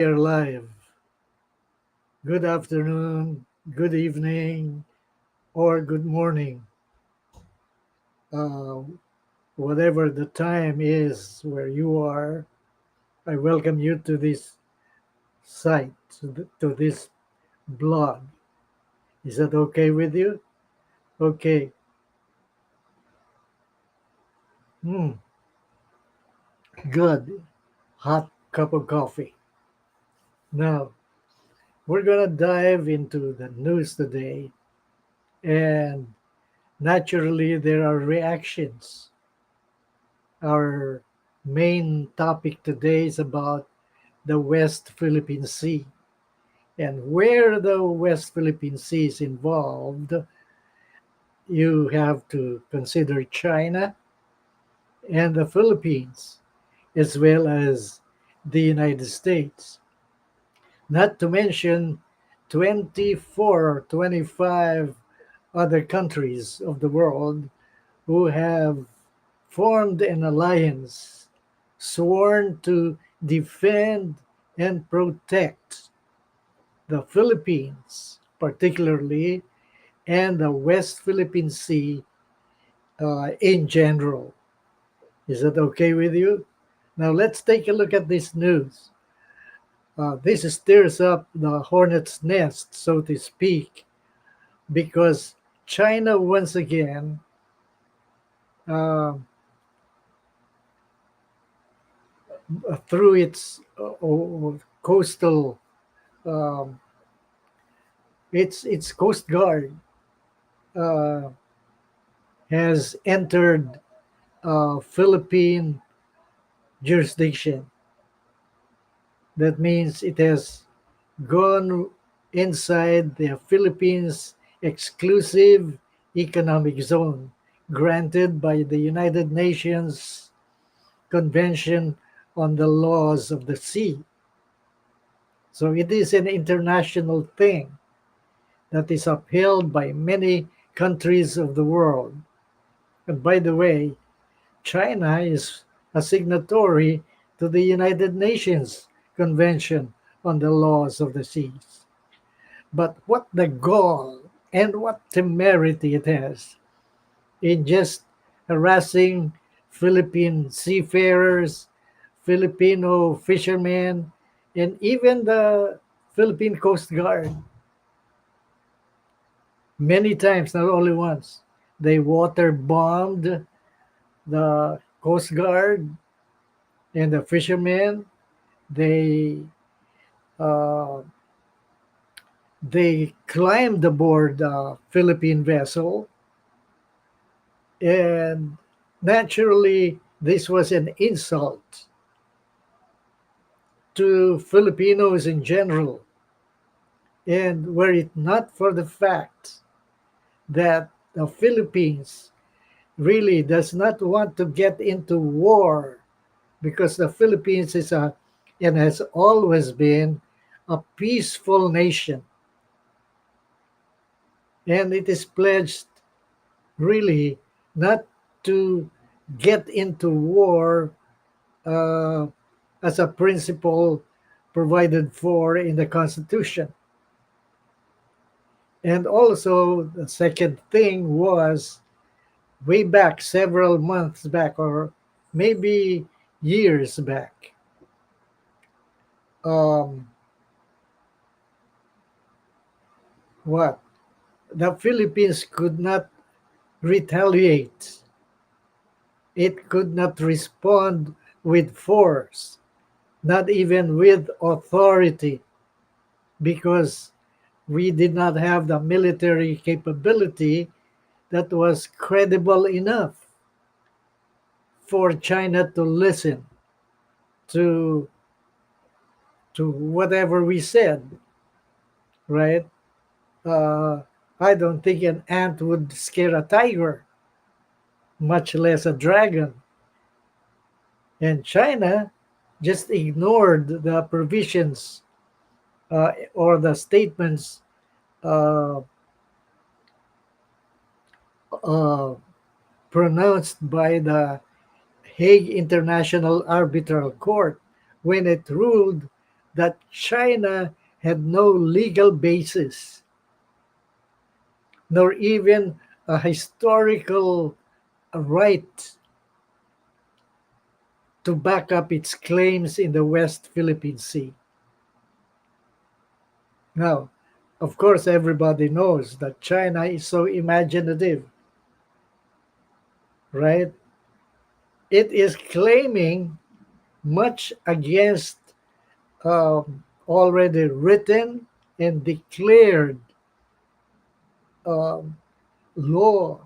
Are live. Good afternoon, good evening, or good morning. Uh, Whatever the time is where you are, I welcome you to this site, to this blog. Is that okay with you? Okay. Hmm, good. Hot cup of coffee. Now, we're going to dive into the news today, and naturally, there are reactions. Our main topic today is about the West Philippine Sea. And where the West Philippine Sea is involved, you have to consider China and the Philippines, as well as the United States. Not to mention 24 or 25 other countries of the world who have formed an alliance, sworn to defend and protect the Philippines, particularly, and the West Philippine Sea in general. Is that okay with you? Now let's take a look at this news. This stirs up the hornet's nest, so to speak, because China once again, uh, through its coastal, um, its coast guard, uh, has entered Philippine jurisdiction. That means it has gone inside the Philippines exclusive economic zone granted by the United Nations Convention on the Laws of the Sea. So it is an international thing that is upheld by many countries of the world. And by the way, China is a signatory to the United Nations Convention on the Laws of the Seas. But what the gall and what temerity it has in just harassing Philippine seafarers, Filipino fishermen, and even the Philippine Coast Guard. Many times, not only once, they water bombed the Coast Guard and the fishermen. They uh, they climbed aboard the Philippine vessel, and naturally, this was an insult to Filipinos in general. And were it not for the fact that the Philippines really does not want to get into war, because the Philippines is a and has always been a peaceful nation, and it is pledged really not to get into war uh, as a principle provided for in the Constitution. And also, the second thing was way back, several months back, or maybe years back, um, what? The Philippines could not retaliate, it could not respond with force, not even with authority, because we did not have the military capability that was credible enough for China to listen to whatever we said, right? Uh, I don't think an ant would scare a tiger, much less a dragon. And China just ignored the provisions or the statements uh, uh, pronounced by the Hague International Arbitral Court when it ruled that China had no legal basis, nor even a historical right to back up its claims in the West Philippine Sea. Now, of course, everybody knows that China is so imaginative, right? It is claiming much against already written and declared um, law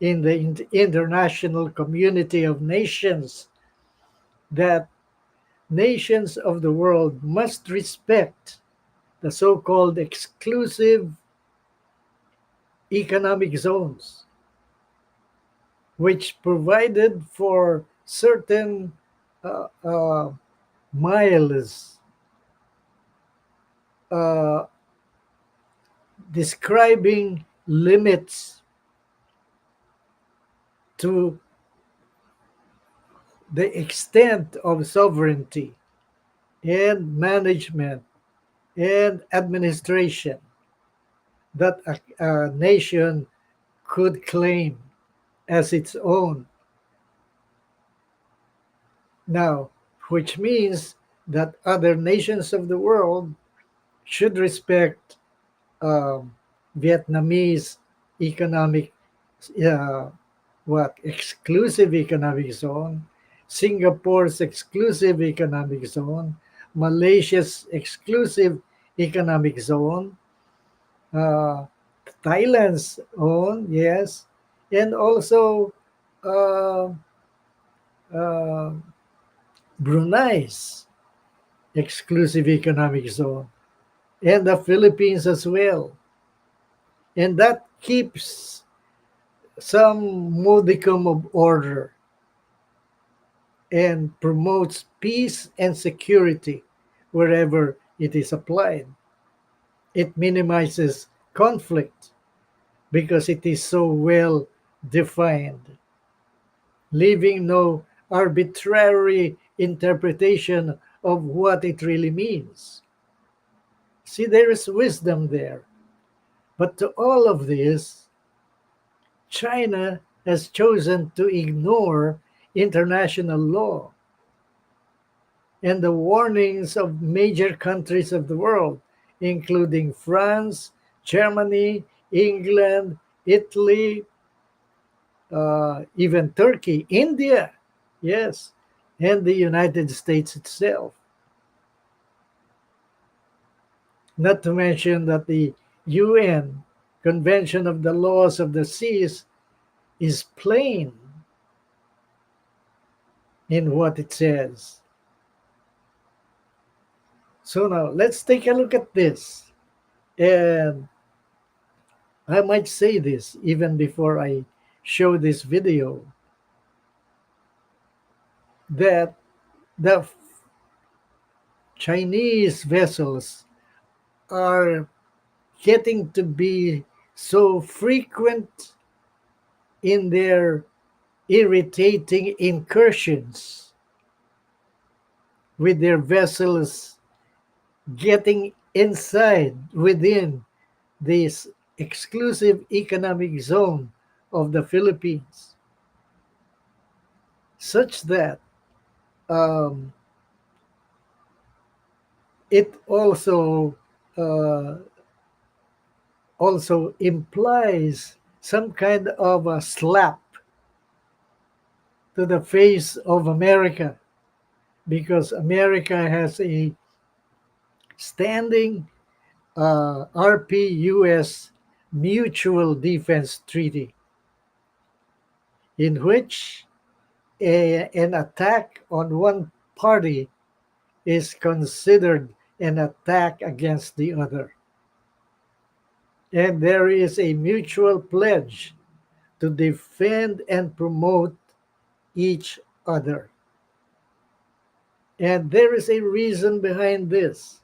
in the international community of nations that nations of the world must respect the so called exclusive economic zones, which provided for certain uh, uh, miles uh, describing limits to the extent of sovereignty and management and administration that a nation could claim as its own. Now, which means that other nations of the world should respect um, Vietnamese economic, uh, exclusive economic zone, Singapore's exclusive economic zone, Malaysia's exclusive economic zone, uh, Thailand's own, yes, and also uh, uh, Brunei's exclusive economic zone, and the Philippines as well. And that keeps some modicum of order and promotes peace and security wherever it is applied. It minimizes conflict because it is so well defined, leaving no arbitrary interpretation of what it really means. See, there is wisdom there. But to all of this, China has chosen to ignore international law and the warnings of major countries of the world, including France, Germany, England, Italy, even Turkey, India, yes, and the United States itself. Not to mention that the UN Convention of the Laws of the Seas is plain in what it says. So now let's take a look at this. And I might say this even before I show this video that the Chinese vessels are getting to be so frequent in their irritating incursions with their vessels getting inside within this exclusive economic zone of the Philippines, such that um, it uh, also implies some kind of a slap to the face of America, because America has a standing RPUS mutual defense treaty in which an attack on one party is considered an attack against the other. And there is a mutual pledge to defend and promote each other. And there is a reason behind this,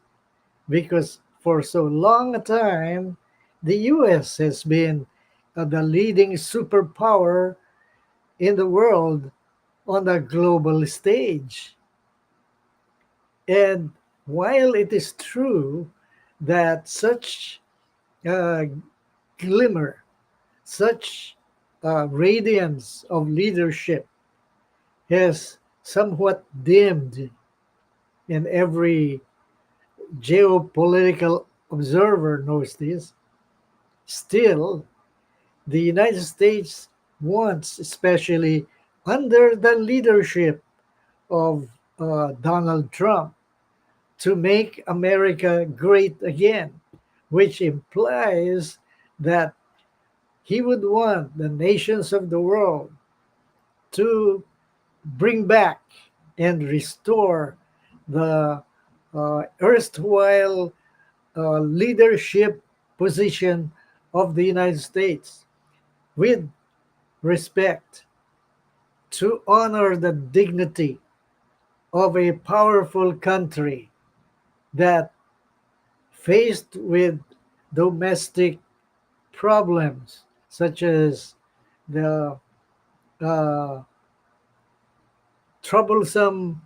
because for so long a time, the US has been the leading superpower in the world on the global stage. And while it is true that such uh, glimmer, such radiance of leadership has somewhat dimmed, and every geopolitical observer knows this, still, the United States wants, especially under the leadership of Donald Trump, to make America great again, which implies that he would want the nations of the world to bring back and restore the erstwhile leadership position of the United States with respect, to honor the dignity of a powerful country that, faced with domestic problems such as the uh, troublesome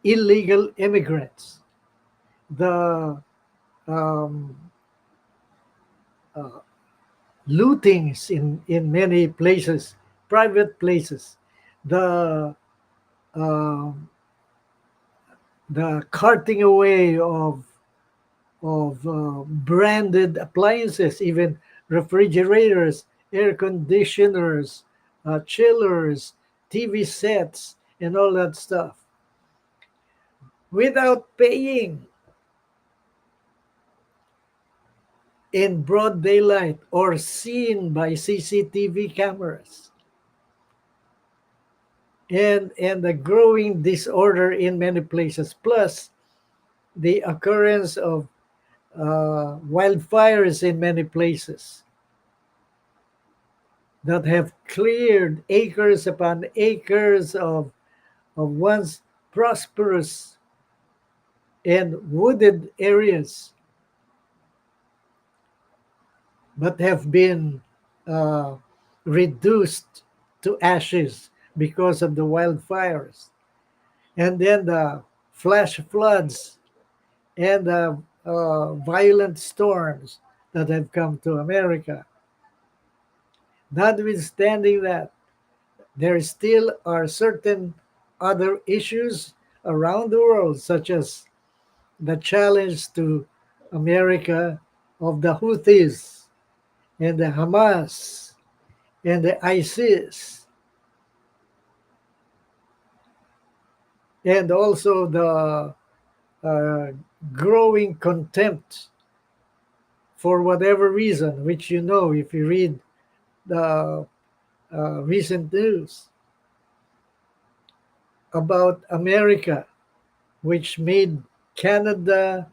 illegal immigrants, the um, uh, lootings in many places, private places, the um the carting away of branded appliances, even refrigerators, air conditioners, chillers, TV sets, and all that stuff, without paying in broad daylight or seen by CCTV cameras. And the growing disorder in many places, plus the occurrence of wildfires in many places that have cleared acres upon acres of once prosperous and wooded areas, but have been uh, reduced to ashes because of the wildfires. And then the flash floods and the violent storms that have come to America. Notwithstanding that, there still are certain other issues around the world, such as the challenge to America of the Houthis and the Hamas and the ISIS, and also the uh, growing contempt for whatever reason, which you know if you read the recent news about America, which made Canada,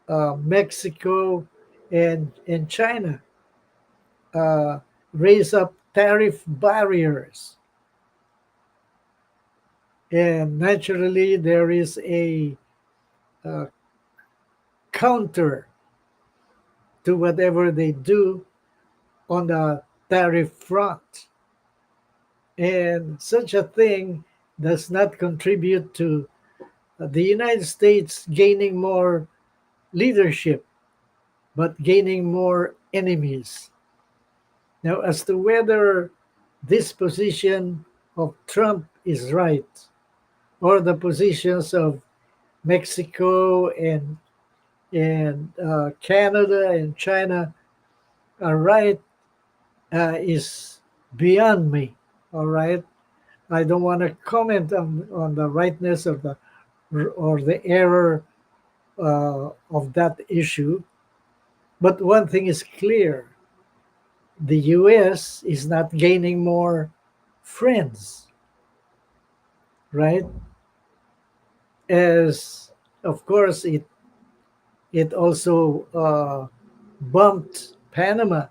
Mexico, and China uh, raise up tariff barriers. And naturally, there is a uh, counter to whatever they do on the tariff front. And such a thing does not contribute to the United States gaining more leadership, but gaining more enemies. Now, as to whether this position of Trump is right, or the positions of Mexico and Canada and China are right, is beyond me. All right, I don't want to comment on the rightness of the or the error of that issue. But one thing is clear: the U.S. is not gaining more friends, right? As of course it also bumped Panama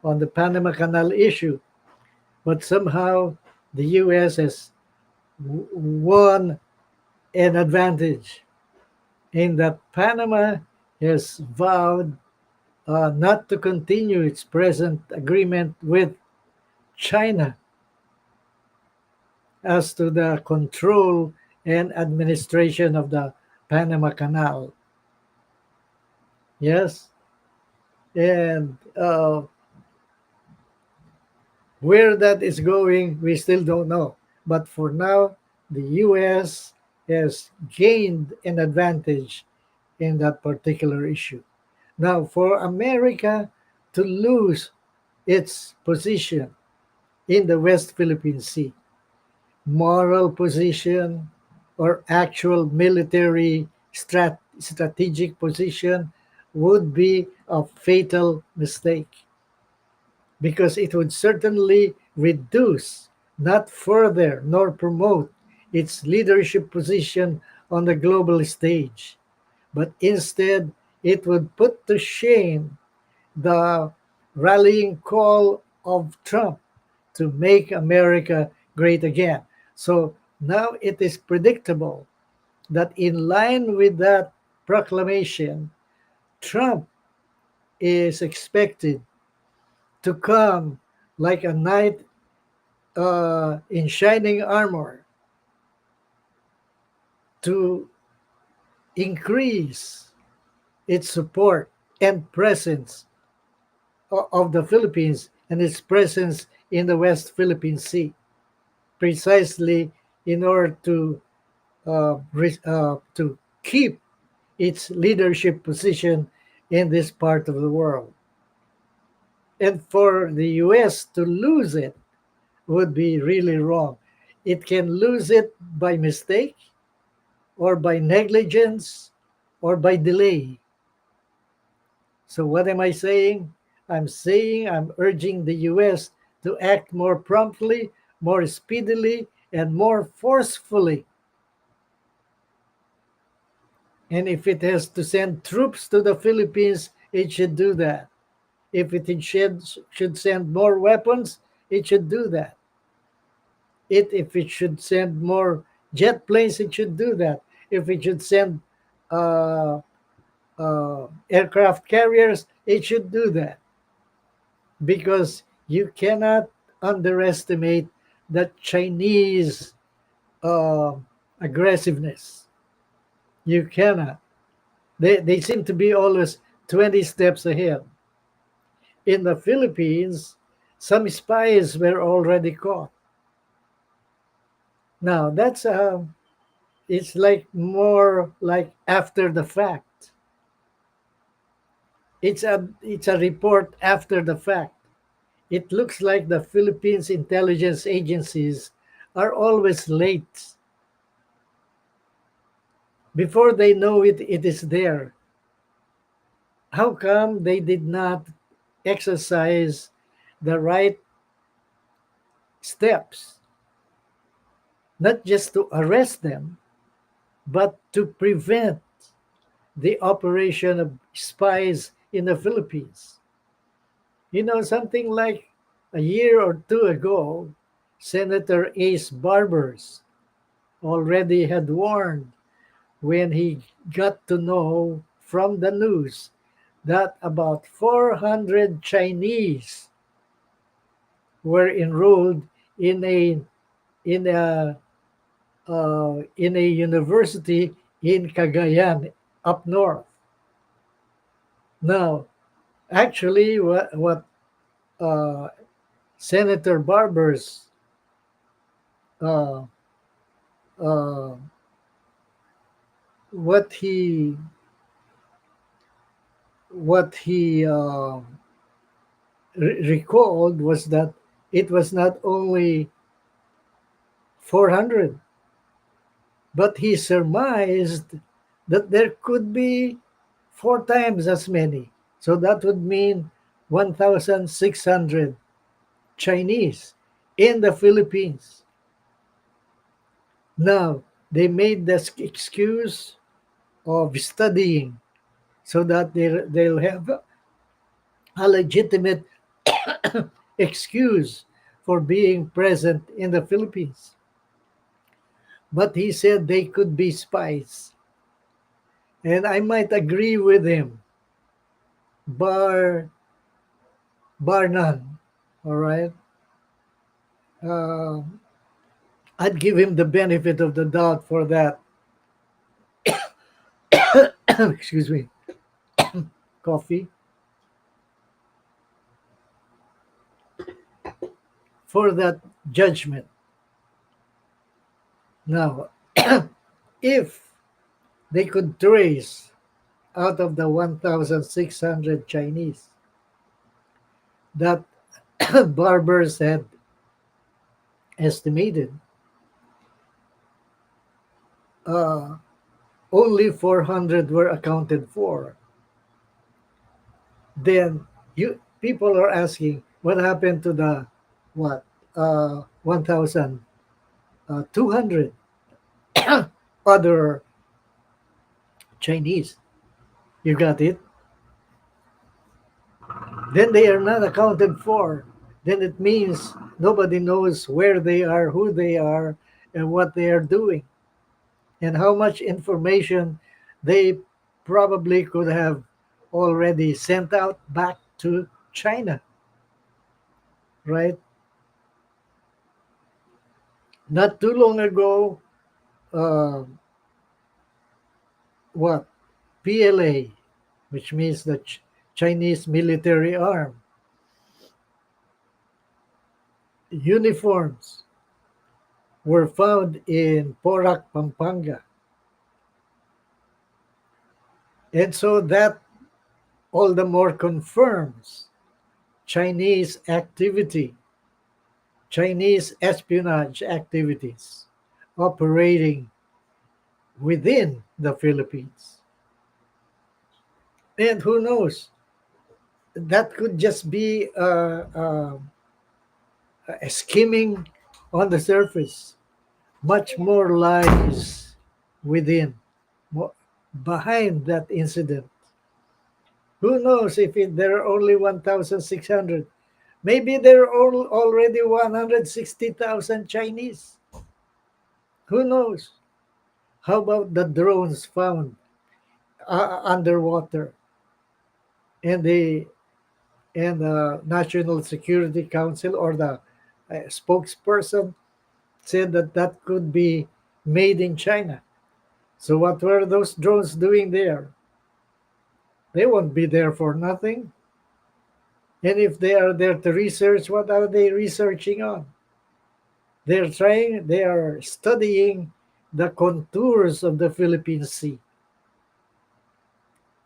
on the Panama Canal issue, but somehow the U.S. has won an advantage in that Panama has vowed not to continue its present agreement with China as to the control and administration of the Panama Canal. Yes, and where that is going, we still don't know. But for now, the U.S. has gained an advantage in that particular issue. Now, for America to lose its position in the West Philippine Sea, moral position or actual military strategic position would be a fatal mistake because it would certainly reduce, not further nor promote its leadership position on the global stage, but instead it would put to shame the rallying call of Trump to make America great again. So now it is predictable that in line with that proclamation, Trump is expected to come like a knight in shining armor to increase its support and presence of the Philippines and its presence in the West Philippine Sea, precisely in order to keep its leadership position in this part of the world. And for the U.S. to lose it would be really wrong. It can lose it by mistake or by negligence or by delay. So, what am I saying? I'm urging the U.S. to act more promptly, more speedily, and more forcefully. And if it has to send troops to the Philippines, it should do that. If it should send more weapons, it should do that. If it should send more jet planes, it should do that. If it should send uh, aircraft carriers, it should do that. Because you cannot underestimate the Chinese uh, aggressiveness. You cannot. They seem to be always 20 steps ahead. In the Philippines, some spies were already caught. Now, it's like more like after the fact. It's a report after the fact. It looks like the Philippines intelligence agencies are always late. Before they know it, it is there. How come they did not exercise the right steps, not just to arrest them, but to prevent the operation of spies in the Philippines? Something like a year or two ago, Senator Ace Barbers already had warned when he got to know from the news that about 400 Chinese were enrolled in a in a in a university in Cagayan up north. Now, actually, what uh, Senator Barbers uh, uh, what he recalled was that it was not only 400, but he surmised that there could be four times as many. So that would mean 1,600 Chinese in the Philippines. Now, they made this excuse of studying so that they'll have a legitimate excuse for being present in the Philippines. But he said they could be spies. And I might agree with him, bar bar none. All right. Uh, I'd give him the benefit of the doubt for that. excuse me, coffee for that judgment. Now, if they could trace out of the 1,600 Chinese that barbers had estimated, uh, only 400 were accounted for. Then you people are asking what happened to the what 1,200 other Chinese. You got it? Then they are not accounted for. Then it means nobody knows where they are, who they are, and what they are doing, and how much information they probably could have already sent out back to China, right? Not too long ago, uh, what PLA, which means the Chinese military arm, uniforms were found in Porac, Pampanga. And so that all the more confirms Chinese activity, Chinese espionage activities operating within the Philippines. And who knows, that could just be a skimming on the surface. Much more lies within, behind that incident. Who knows if there are only 1,600? Maybe there are already 160,000 Chinese. Who knows? How about the drones found underwater? And the National Security Council or the spokesperson said that that could be made in China. So what were those drones doing there? They won't be there for nothing. And if they are there to research, what are they researching on? They are studying the contours of the Philippine Sea,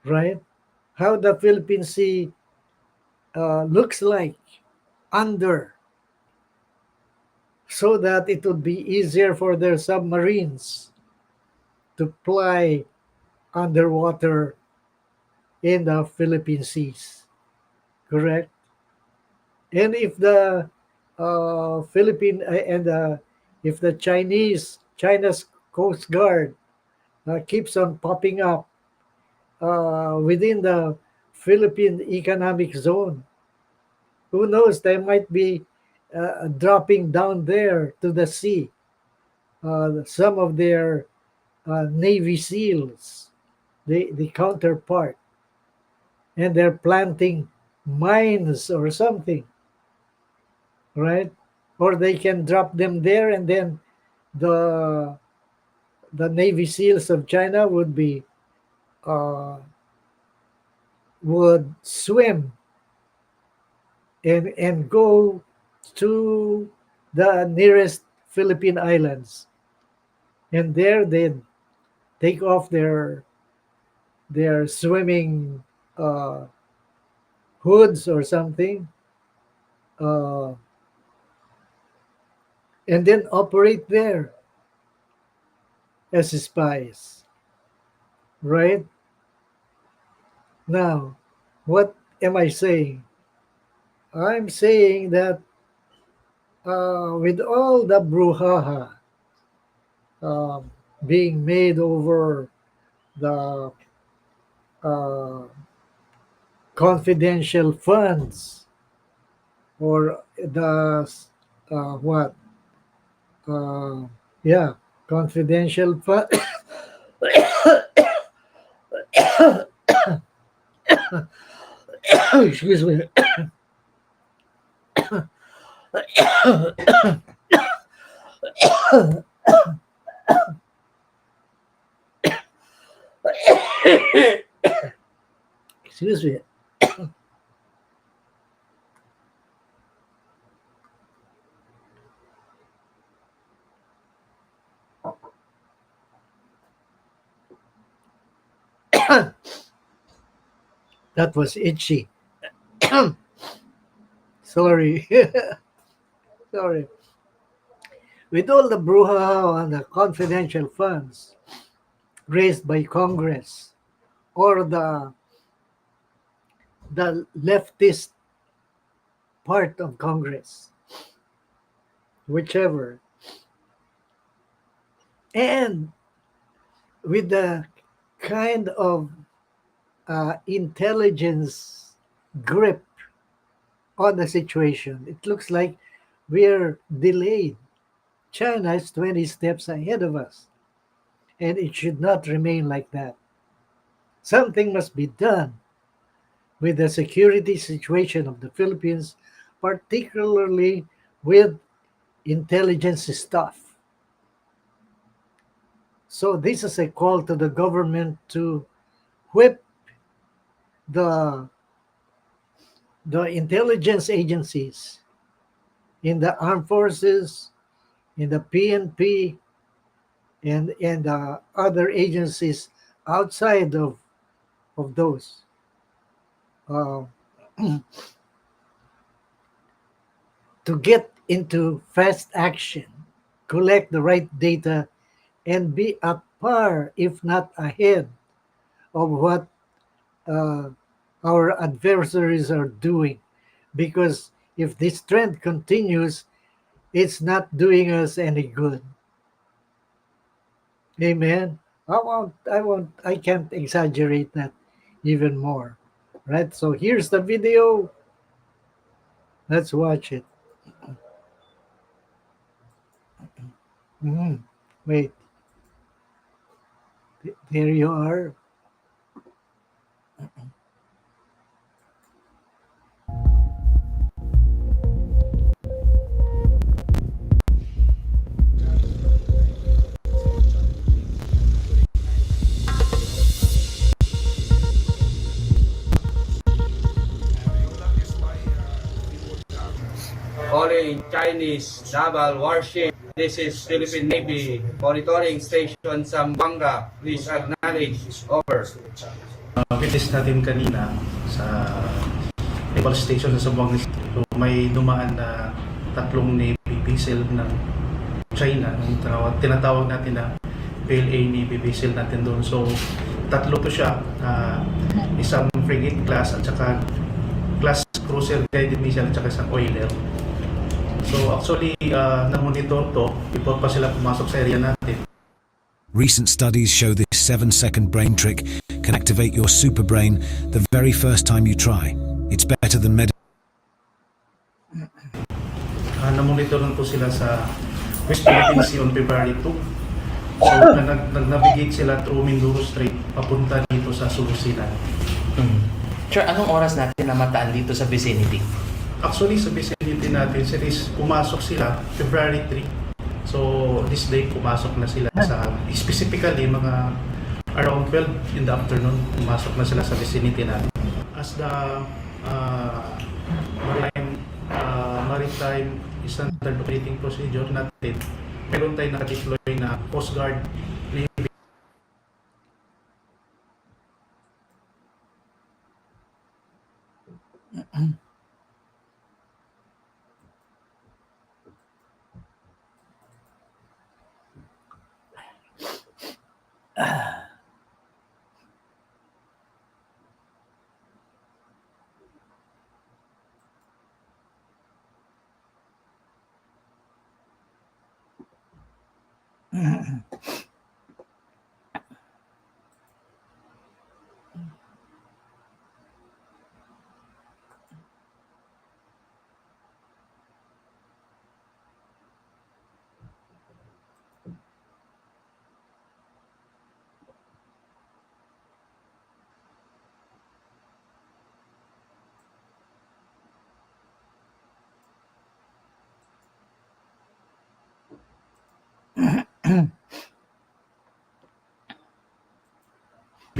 right? How the Philippine Sea looks like under, so that it would be easier for their submarines to fly underwater in the Philippine seas, correct? And if the Philippine and if the China's Coast Guard keeps on popping up within the Philippine economic zone, who knows? They might be dropping down there to the sea. Some of their Navy SEALs, the counterpart, and they're planting mines or something, right? Or they can drop them there, and then the the Navy SEALs of China uh, would swim and go to the nearest Philippine islands, and there they take off their swimming uh, hoods or something, uh, and then operate there as spies, right? Now, what am I saying? I'm saying that with all the brouhaha uh, being made over the uh, confidential funds or the what? Uh, yeah, confidential fund. Excuse me. Excuse me. That was itchy. Sorry. Sorry. With all the brouhaha on the confidential funds raised by Congress or the leftist part of Congress, whichever, and with the kind of intelligence grip on the situation, it looks like we're delayed. China is 20 steps ahead of us, and it should not remain like that. Something must be done with the security situation of the Philippines, particularly with intelligence stuff. So this is a call to the government to whip the the intelligence agencies in the armed forces, in the PNP, and other agencies outside of those uh, to get into fast action, collect the right data, and be at par, if not ahead, of what uh, our adversaries are doing. Because if this trend continues, it's not doing us any good. Amen. I can't exaggerate that even more. Right? So here's the video. Let's watch it. Mhm. Wait, there you are. Calling Chinese naval warship. This is Philippine Navy monitoring station Zamboanga. Please acknowledge. Over. Witness natin kanina sa naval station sa Zamboanga. So, may dumaan na tatlong Navy vessel ng China. Yung tinatawag natin na PLA Navy vessel natin doon. So, tatlo to siya. Isang frigate class at saka class cruiser guided missile at saka isang oiler. So, actually, na-monitor to before pa sila pumasok sa area natin. Recent studies show this 7-second brain trick can activate your super brain the very first time you try. It's better than Na-monitor po sila sa West Philippine Sea on February 2. So, nag-navigate sila through Mindoro Strait papunta dito sa Sulusinan. Sure, anong oras natin namataan dito sa vicinity? Actually, sa vicinity natin, pumasok sila February 3. So, this day, pumasok na sila sa, specifically, mga around 12 in the afternoon, pumasok na sila sa vicinity natin. As the maritime standard operating procedure natin, meron tayong naka-deploy na Coast Guard, Navy.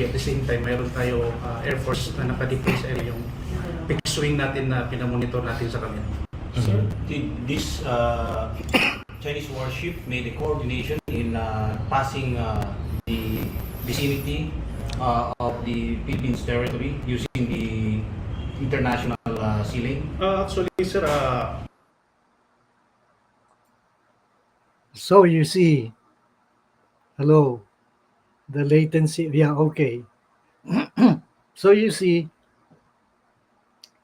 At the same time, mayroon tayo Air Force na nakadeploy sa area yung fixed wing natin na pinamonitor natin sa kanila. Sir, did this Chinese warship made a coordination in passing the vicinity of the Philippines territory using the international sea lane? Actually, sir, So you see, hello, the latency. Yeah, okay. So you see,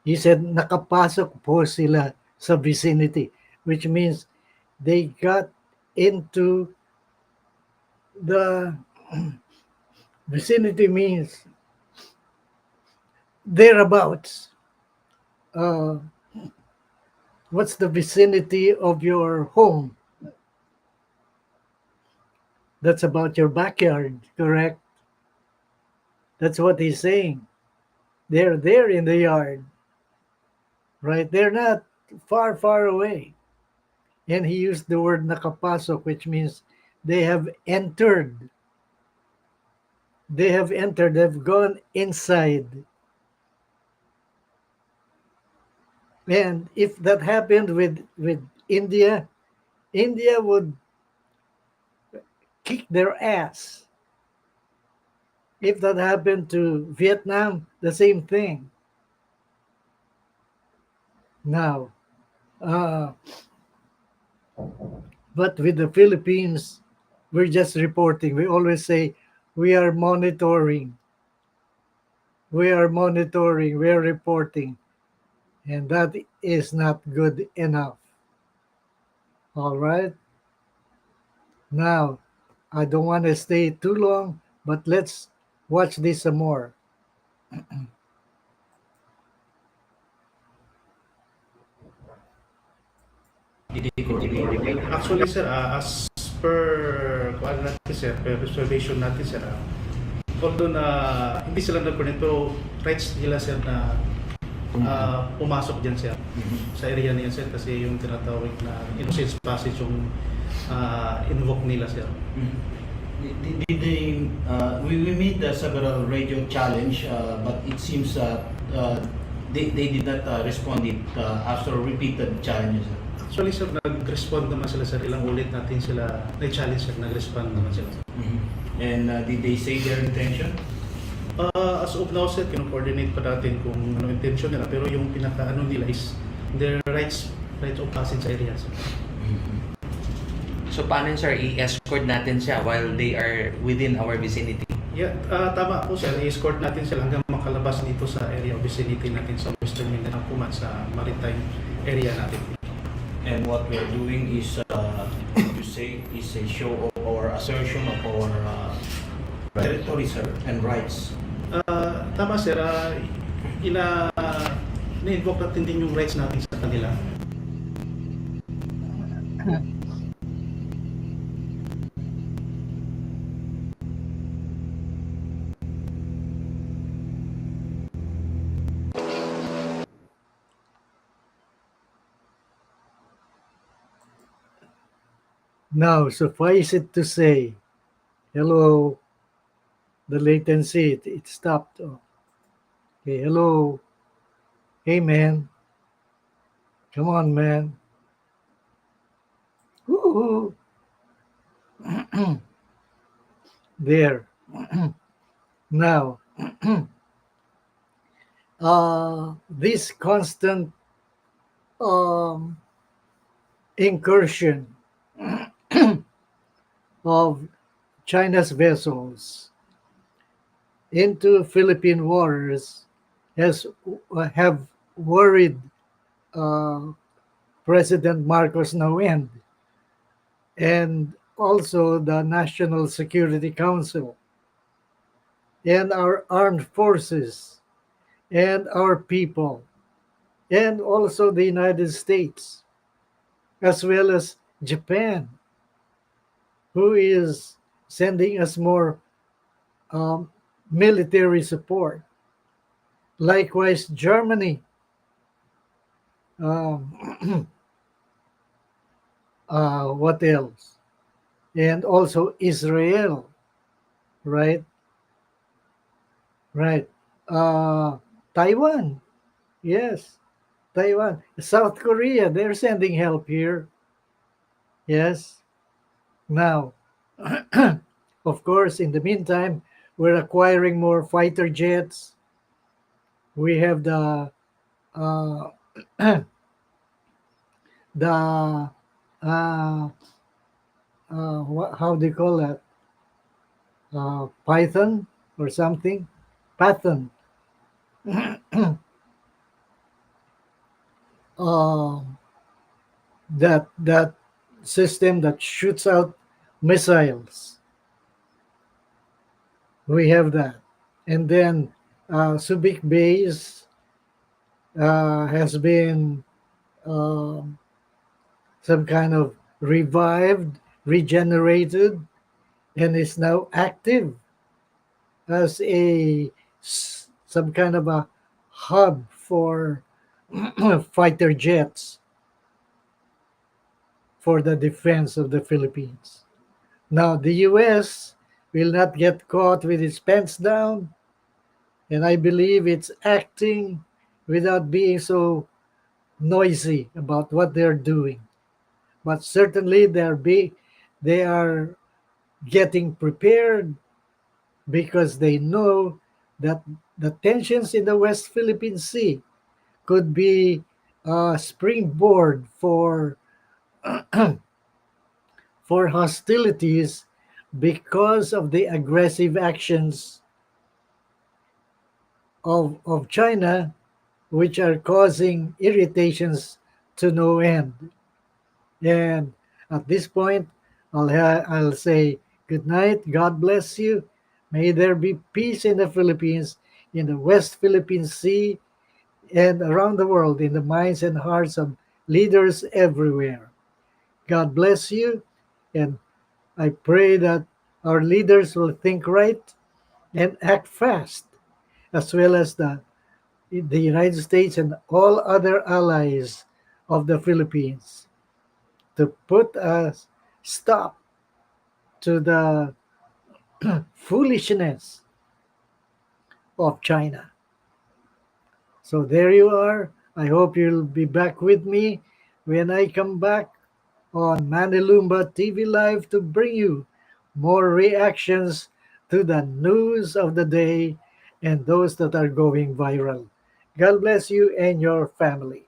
he said nakapasok po sila sa vicinity, which means they got into the vicinity means thereabouts. Uh, what's the vicinity of your home? That's about your backyard, correct? That's what he's saying. They're there in the yard, right? They're not far, far away. And he used the word nakapasok, which means they have entered. They have entered. They've gone inside. And if that happened with India, India would kick their ass. If that happened to Vietnam, the same thing. Now, uh, but with the Philippines, we're just reporting. We always say we are monitoring. We are monitoring. We are reporting. And that is not good enough. All right. Now, I don't want to stay too long, but let's watch this some more. Did they coordinate? actually, sir, as per kuan natin, sir, per observation natin, sir, although na hindi sila nag-connect, pero rights nila, sir, na pumasok dyan, sir, sa area niya, sir, kasi yung tinatawag na innocence passage yung invoke nila, sir. Did they, we made several radio challenge, but it seems they did not respond it after repeated challenges. Actually, sir, nag-respond naman sila, sir. Ilang ulit natin sila na-challenge, sir. Nag-respond naman sila. And did they say their intention? As of now, sir, kino-coordinate pa natin kung ano intention nila. Pero yung pinaka-ano nila is their rights of passage sa area, sir. So paano sir, i-escort natin siya while they are within our vicinity? Yeah, tama po, sir. I-escort natin sila hanggang makalabas dito sa area of vicinity natin sa Western Mindanao, sa maritime area natin. And what we are doing is, you say, is a show of our assertion of our territory, sir, and rights. Tama, sir. Na-invoke natin din yung rights natin sa kanila. Now, suffice it to say, hello, the latency, it stopped. Oh. Okay, hello. Hey, man. Come on, man. Woo-hoo. There. Now, this constant incursion of China's vessels into Philippine waters have worried President Marcos Nawend and also the National Security Council and our armed forces and our people and also the United States as well as Japan, who is sending us more military support. Likewise, Germany. What else? And also Israel, right? right. Uh, Taiwan, yes, Taiwan. South Korea, they're sending help here. Yes. Now, of course, in the meantime, we're acquiring more fighter jets. We have uh, the how do you call that? Python or something? Python. Um, that system that shoots out missiles. We have that, and then Subic base has been um some kind of revived, regenerated, and is now active as some kind of a hub for fighter jets for the defense of the Philippines. Now, the US will not get caught with its pants down, and I believe it's acting without being so noisy about what they're doing. But certainly they are getting prepared because they know that the tensions in the West Philippine Sea could be a springboard for hostilities because of the aggressive actions of China, which are causing irritations to no end. And at this point, I'll say good night. God bless you. May there be peace in the Philippines, in the West Philippine Sea, and around the world, in the minds and hearts of leaders everywhere. God bless you, and I pray that our leaders will think right and act fast, as well as the United States and all other allies of the Philippines, to put a stop to the foolishness of China. So there you are. I hope you'll be back with me when I come back on Manny Lumba TV Live to bring you more reactions to the news of the day and those that are going viral. God bless you and your family.